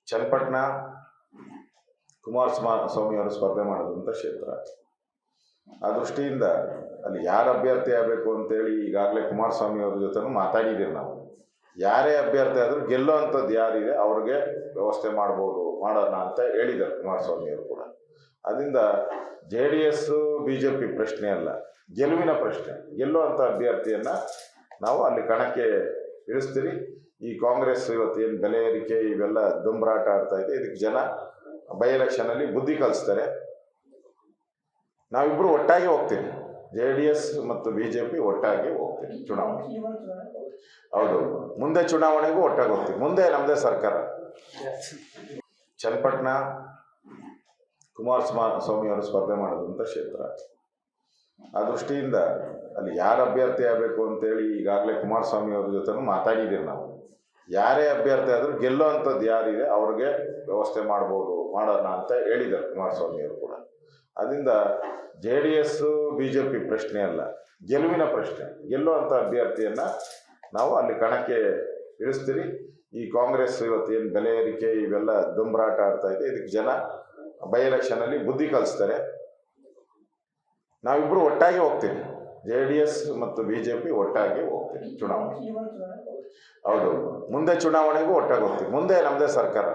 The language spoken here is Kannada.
ಚನ್ನಪಟ್ಟಣ ಕುಮಾರಸ್ವಾಮಿ ಅವರು ಸ್ಪರ್ಧೆ ಮಾಡೋದಂಥ ಕ್ಷೇತ್ರ. ಆ ದೃಷ್ಟಿಯಿಂದ ಅಲ್ಲಿ ಯಾರು ಅಭ್ಯರ್ಥಿ ಆಗಬೇಕು ಅಂತೇಳಿ ಈಗಾಗಲೇ ಕುಮಾರಸ್ವಾಮಿ ಅವ್ರ ಜೊತೆ ಮಾತಾಡಿದ್ದೀವಿ ನಾವು. ಯಾರೇ ಅಭ್ಯರ್ಥಿ ಆದರೂ ಗೆಲ್ಲೋ ಅಂಥದ್ದು ಯಾರಿದೆ ಅವ್ರಿಗೆ ವ್ಯವಸ್ಥೆ ಮಾಡೋಣ ಅಂತ ಹೇಳಿದ್ದಾರೆ ಕುಮಾರಸ್ವಾಮಿ ಅವರು ಕೂಡ. ಅದರಿಂದ JDS BJP ಪ್ರಶ್ನೆ ಅಲ್ಲ, ಗೆಲುವಿನ ಪ್ರಶ್ನೆ. ಗೆಲ್ಲುವಂಥ ಅಭ್ಯರ್ಥಿಯನ್ನು ನಾವು ಅಲ್ಲಿ ಕಣಕ್ಕೆ ಇಳಿಸ್ತೀರಿ. ಈ ಕಾಂಗ್ರೆಸ್ ಇವತ್ತು ಏನು ಬೆಲೆ ಏರಿಕೆ ಇವೆಲ್ಲ ದುಂಬರಾಟ ಆಡ್ತಾ ಇದೆ, ಇದಕ್ಕೆ ಜನ ಬೈ ಎಲೆಕ್ಷನಲ್ಲಿ ಬುದ್ಧಿ ಕಲಿಸ್ತಾರೆ. ನಾವಿಬ್ಬರು ಒಟ್ಟಾಗಿ ಹೋಗ್ತೀವಿ, JDS ಮತ್ತು BJP ಒಟ್ಟಾಗಿ ಹೋಗ್ತೀವಿ ಚುನಾವಣೆ. ಹೌದು, ಮುಂದೆ ಚುನಾವಣೆಗೂ ಒಟ್ಟಾಗಿ ಹೋಗ್ತೀವಿ. ಮುಂದೆ ನಮ್ಮದೇ ಸರ್ಕಾರ. ಚನ್ನಪಟ್ಟಣ ಕುಮಾರಸ್ವಾಮಿ ಅವರು ಸ್ಪರ್ಧೆ ಮಾಡೋದಂಥ ಕ್ಷೇತ್ರ. ಆ ದೃಷ್ಟಿಯಿಂದ ಅಲ್ಲಿ ಯಾರು ಅಭ್ಯರ್ಥಿ ಆಗಬೇಕು ಅಂತೇಳಿ ಈಗಾಗಲೇ ಕುಮಾರಸ್ವಾಮಿ ಅವ್ರ ಜೊತೆ ಮಾತಾಡಿದ್ದೀವಿ ನಾವು. ಯಾರೇ ಅಭ್ಯರ್ಥಿ ಆದರೂ ಗೆಲ್ಲೋ ಅಂಥದ್ದು ಯಾರಿದೆ ಅವ್ರಿಗೆ ವ್ಯವಸ್ಥೆ ಮಾಡೋಣ ಅಂತ ಹೇಳಿದ್ದಾರೆ ಕುಮಾರಸ್ವಾಮಿ ಅವರು ಕೂಡ. ಅದರಿಂದ JDS BJP ಪ್ರಶ್ನೆ ಅಲ್ಲ, ಗೆಲುವಿನ ಪ್ರಶ್ನೆ. ಗೆಲ್ಲುವಂಥ ಅಭ್ಯರ್ಥಿಯನ್ನು ನಾವು ಅಲ್ಲಿ ಕಣಕ್ಕೆ ಇಳಿಸ್ತೀರಿ. ಈ ಕಾಂಗ್ರೆಸ್ ಇವತ್ತು ಏನು ಬೆಲೆ ಏರಿಕೆ ಇವೆಲ್ಲ ದುಂಬರಾಟ ಆಡ್ತಾ ಇದೆ, ಇದಕ್ಕೆ ಜನ ಬೈ ಎಲೆಕ್ಷನಲ್ಲಿ ಬುದ್ಧಿ ಕಲಿಸ್ತಾರೆ. ನಾವಿಬ್ಬರು ಒಟ್ಟಾಗಿ ಹೋಗ್ತೀವಿ, JDS ಮತ್ತು BJP ಒಟ್ಟಾಗಿ ಹೋಗ್ತೀವಿ ಚುನಾವಣೆ. ಹೌದು, ಮುಂದೆ ಚುನಾವಣೆಗೂ ಒಟ್ಟಾಗಿ ಹೋಗ್ತೀವಿ. ಮುಂದೆ ನಮ್ಮದೇ ಸರ್ಕಾರ.